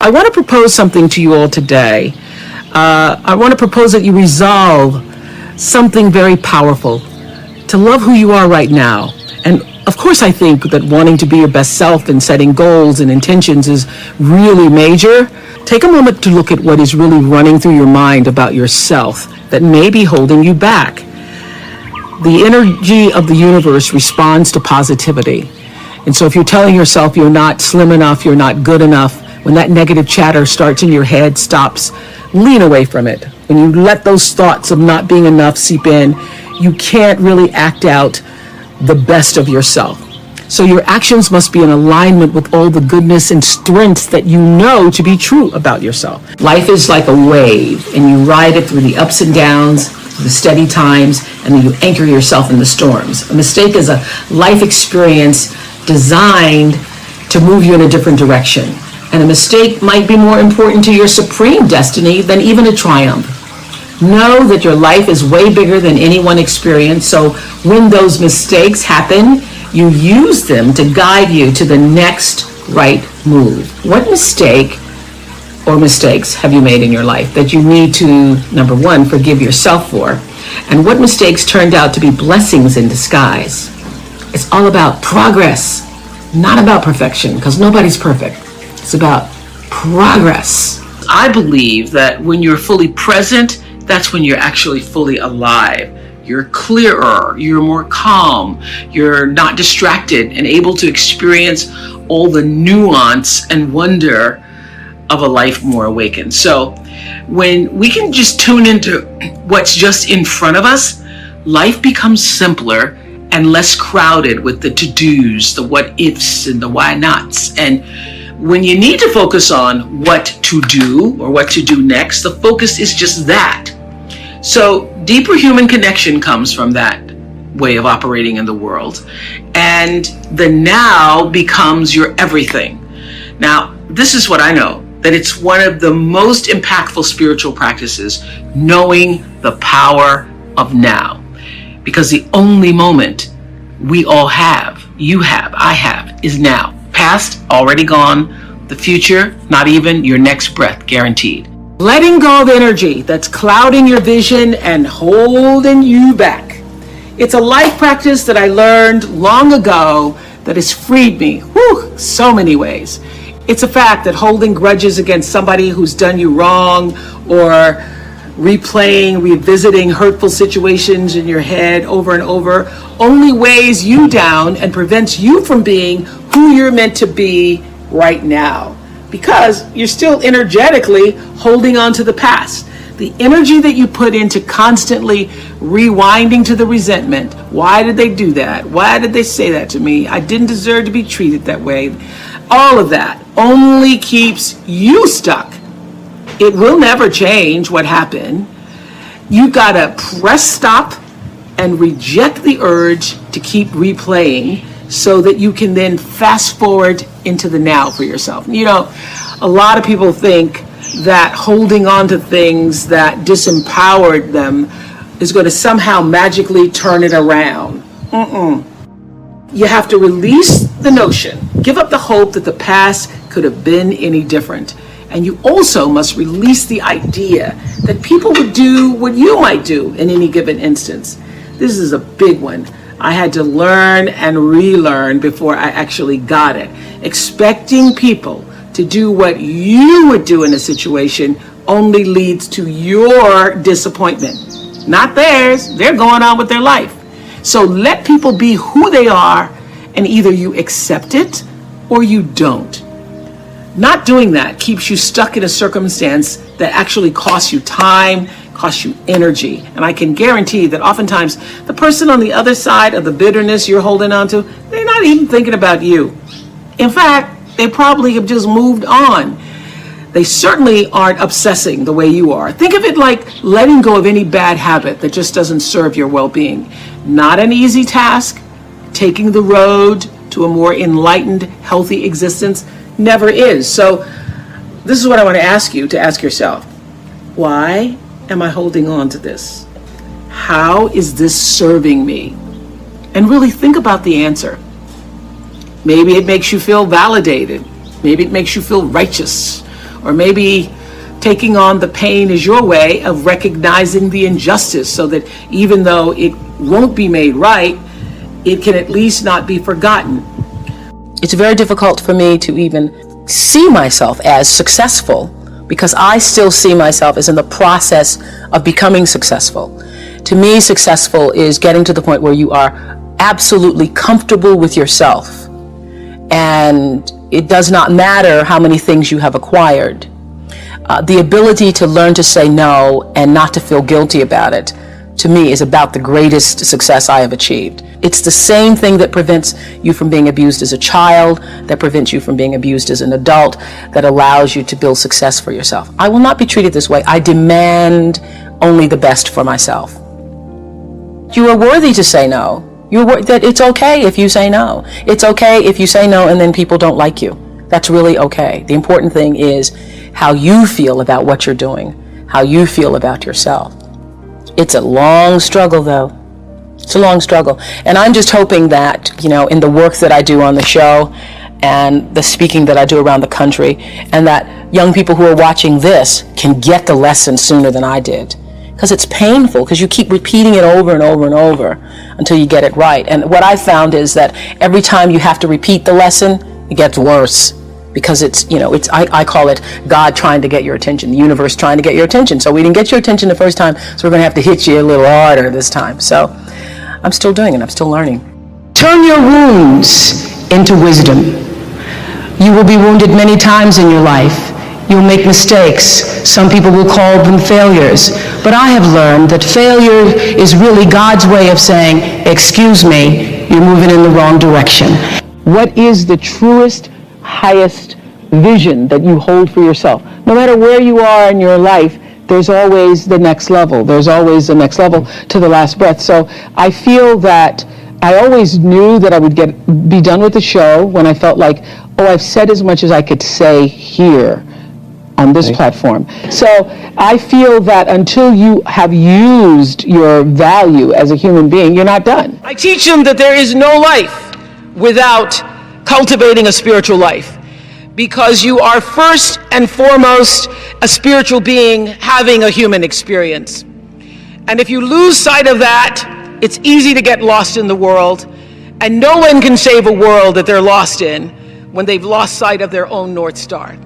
I want to propose something to you all today. I want to propose that you resolve something very powerful, to love who you are right now. And of course, I think that wanting to be your best self and setting goals and intentions is really major. Take a moment to look at what is really running through your mind about yourself that may be holding you back. The energy of the universe responds to positivity. And so if you're telling yourself you're not slim enough, you're not good enough, when that negative chatter starts in your head, stops, lean away from it. When you let those thoughts of not being enough seep in, you can't really act out the best of yourself. So your actions must be in alignment with all the goodness and strengths that you know to be true about yourself. Life is like a wave, and you ride it through the ups and downs, the steady times, and then you anchor yourself in the storms. A mistake is a life experience designed to move you in a different direction. And a mistake might be more important to your supreme destiny than even a triumph. Know that your life is way bigger than any one experience, so when those mistakes happen, you use them to guide you to the next right move. What mistake or mistakes have you made in your life that you need to, number one, forgive yourself for? And what mistakes turned out to be blessings in disguise? It's all about progress, not about perfection, because nobody's perfect. It's about progress. I believe that when you're fully present, that's when you're actually fully alive. You're clearer, you're more calm, you're not distracted and able to experience all the nuance and wonder of a life more awakened. So when we can just tune into what's just in front of us, life becomes simpler and less crowded with the to-dos, the what-ifs, and the why-nots. And when you need to focus on what to do or what to do next, the focus is just that. So deeper human connection comes from that way of operating in the world. And the now becomes your everything. Now, this is what I know, that it's one of the most impactful spiritual practices, knowing the power of now. Because the only moment we all have, you have, I have, is now. Past, already gone. The future, not even your next breath, guaranteed. Letting go of energy that's clouding your vision and holding you back. It's a life practice that I learned long ago that has freed me, so many ways. It's a fact that holding grudges against somebody who's done you wrong, or revisiting hurtful situations in your head over and over, only weighs you down and prevents you from being who you're meant to be right now, because you're still energetically holding on to the past. The energy that you put into constantly rewinding to the resentment. Why did they do that? Why did they say that to me? I didn't deserve to be treated that way. All of that only keeps you stuck. It will never change what happened. You gotta press stop and reject the urge to keep replaying, so that you can then fast forward into the now for yourself. You know, a lot of people think that holding on to things that disempowered them is going to somehow magically turn it around. You have to release the notion, give up the hope that the past could have been any different. And you also must release the idea that people would do what you might do in any given instance. This is a big one. I had to learn and relearn before I actually got it. Expecting people to do what you would do in a situation only leads to your disappointment, not theirs. They're going on with their life. So let people be who they are, and either you accept it or you don't. Not doing that keeps you stuck in a circumstance that actually costs you time, costs you energy. And I can guarantee that oftentimes the person on the other side of the bitterness you're holding on to, they're not even thinking about you. In fact, they probably have just moved on. They certainly aren't obsessing the way you are. Think of it like letting go of any bad habit that just doesn't serve your well-being. Not an easy task. Taking the road to a more enlightened, healthy existence never is. So this is what I want to ask you to ask yourself. Why am I holding on to this? How is this serving me? And really think about the answer. Maybe it makes you feel validated. Maybe it makes you feel righteous. Or maybe taking on the pain is your way of recognizing the injustice, so that even though it won't be made right, it can at least not be forgotten. It's very difficult for me to even see myself as successful, because I still see myself as in the process of becoming successful. To me, successful is getting to the point where you are absolutely comfortable with yourself, and it does not matter how many things you have acquired. The ability to learn to say no and not to feel guilty about it, to me, is about the greatest success I have achieved. It's the same thing that prevents you from being abused as a child, that prevents you from being abused as an adult, that allows you to build success for yourself. I will not be treated this way. I demand only the best for myself. You are worthy to say no. That it's okay if you say no. It's okay if you say no and then people don't like you. That's really okay. The important thing is how you feel about what you're doing, how you feel about yourself. It's a long struggle, though. It's a long struggle. And I'm just hoping that, in the work that I do on the show and the speaking that I do around the country, and that young people who are watching this can get the lesson sooner than I did. Because it's painful, because you keep repeating it over and over and over until you get it right. And what I found is that every time you have to repeat the lesson, it gets worse. Because I call it God trying to get your attention, the universe trying to get your attention. So we didn't get your attention the first time, so we're going to have to hit you a little harder this time. So I'm still doing it. I'm still learning. Turn your wounds into wisdom. You will be wounded many times in your life. You'll make mistakes. Some people will call them failures. But I have learned that failure is really God's way of saying, excuse me, you're moving in the wrong direction. What is the truest, highest vision that you hold for yourself? No matter where you are in your life, there's always the next level. There's always the next level to the last breath. So I feel that I always knew that I would be done with the show when I felt like, I've said as much as I could say here on this platform. So I feel that until you have used your value as a human being, you're not done. I teach them that there is no life without cultivating a spiritual life, because you are first and foremost a spiritual being having a human experience. And if you lose sight of that, it's easy to get lost in the world, and no one can save a world that they're lost in when they've lost sight of their own North Star.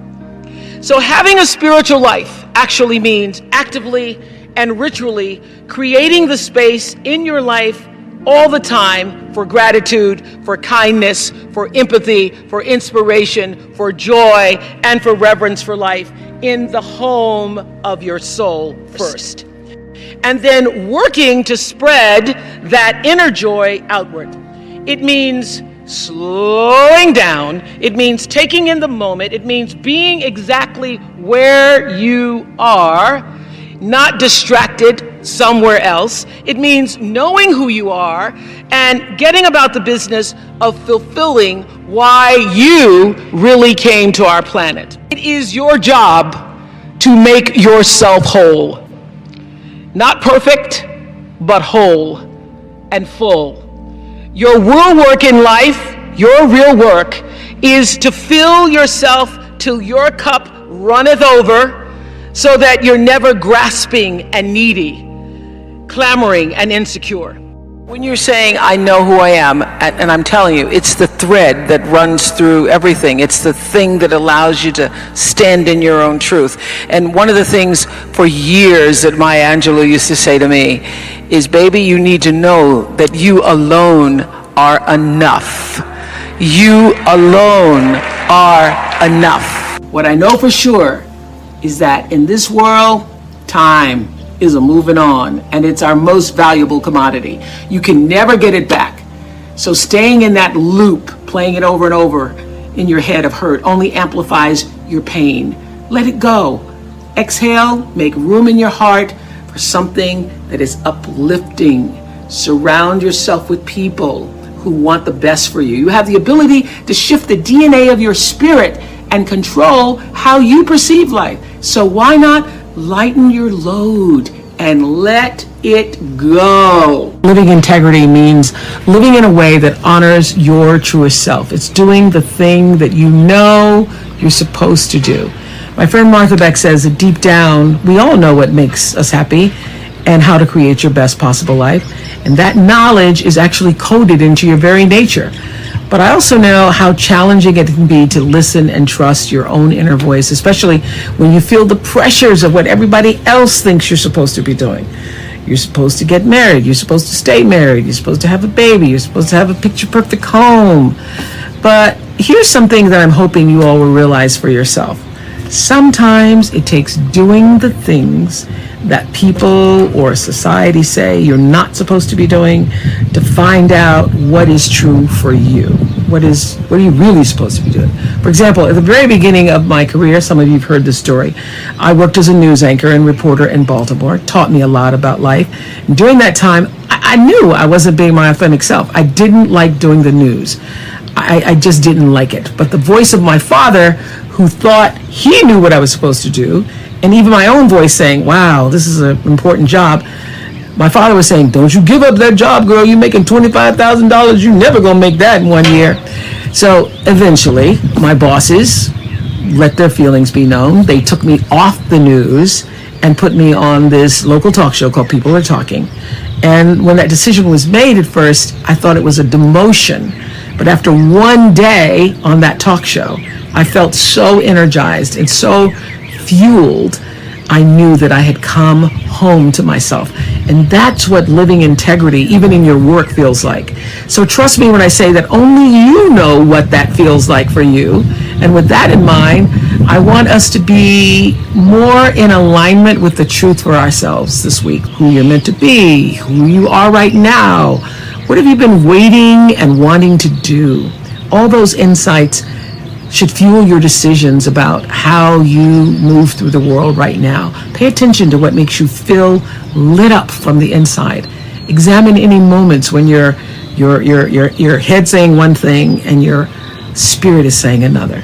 So having a spiritual life actually means actively and ritually creating the space in your life all the time for gratitude, for kindness, for empathy, for inspiration, for joy, and for reverence for life in the home of your soul first. And then working to spread that inner joy outward. It means slowing down. It means taking in the moment. It means being exactly where you are, not distracted somewhere else. It means knowing who you are and getting about the business of fulfilling why you really came to our planet. It is your job to make yourself whole. Not perfect, but whole and full. Your real work in life, your real work, is to fill yourself till your cup runneth over, so that you're never grasping and needy, clamoring and insecure. When you're saying, I know who I am, and I'm telling you, it's the thread that runs through everything. It's the thing that allows you to stand in your own truth. And one of the things for years that Maya Angelou used to say to me is, baby, you need to know that you alone are enough. You alone are enough. What I know for sure is that in this world, time is a moving on, and it's our most valuable commodity. You can never get it back. So staying in that loop, playing it over and over in your head of hurt, only amplifies your pain. Let it go. Exhale, make room in your heart for something that is uplifting. Surround yourself with people who want the best for you. You have the ability to shift the DNA of your spirit and control how you perceive life. So why not lighten your load and let it go? Living integrity means living in a way that honors your truest self. It's doing the thing that you know you're supposed to do. My friend Martha Beck says that deep down, we all know what makes us happy and how to create your best possible life. And that knowledge is actually coded into your very nature. But I also know how challenging it can be to listen and trust your own inner voice, especially when you feel the pressures of what everybody else thinks you're supposed to be doing. You're supposed to get married. You're supposed to stay married. You're supposed to have a baby. You're supposed to have a picture-perfect home. But here's something that I'm hoping you all will realize for yourself. Sometimes it takes doing the things that people or society say you're not supposed to be doing to find out what is true for you. What are you really supposed to be doing? For example, at the very beginning of my career, some of you have heard this story, I worked as a news anchor and reporter in Baltimore. It taught me a lot about life. And during that time, I knew I wasn't being my authentic self. I didn't like doing the news. I just didn't like it. But the voice of my father, who thought he knew what I was supposed to do, and even my own voice saying, wow, this is an important job. My father was saying, don't you give up that job, girl. You're making $25,000. You're never going to make that in 1 year. So eventually, my bosses let their feelings be known. They took me off the news and put me on this local talk show called People Are Talking. And when that decision was made at first, I thought it was a demotion. But after one day on that talk show, I felt so energized and so fueled. I knew that I had come home to myself. And that's what living integrity, even in your work, feels like. So trust me when I say that only you know what that feels like for you. And with that in mind, I want us to be more in alignment with the truth for ourselves this week. Who you're meant to be, who you are right now. What have you been waiting and wanting to do? All those insights should fuel your decisions about how you move through the world right now. Pay attention to what makes you feel lit up from the inside. Examine any moments when your head saying one thing and your spirit is saying another.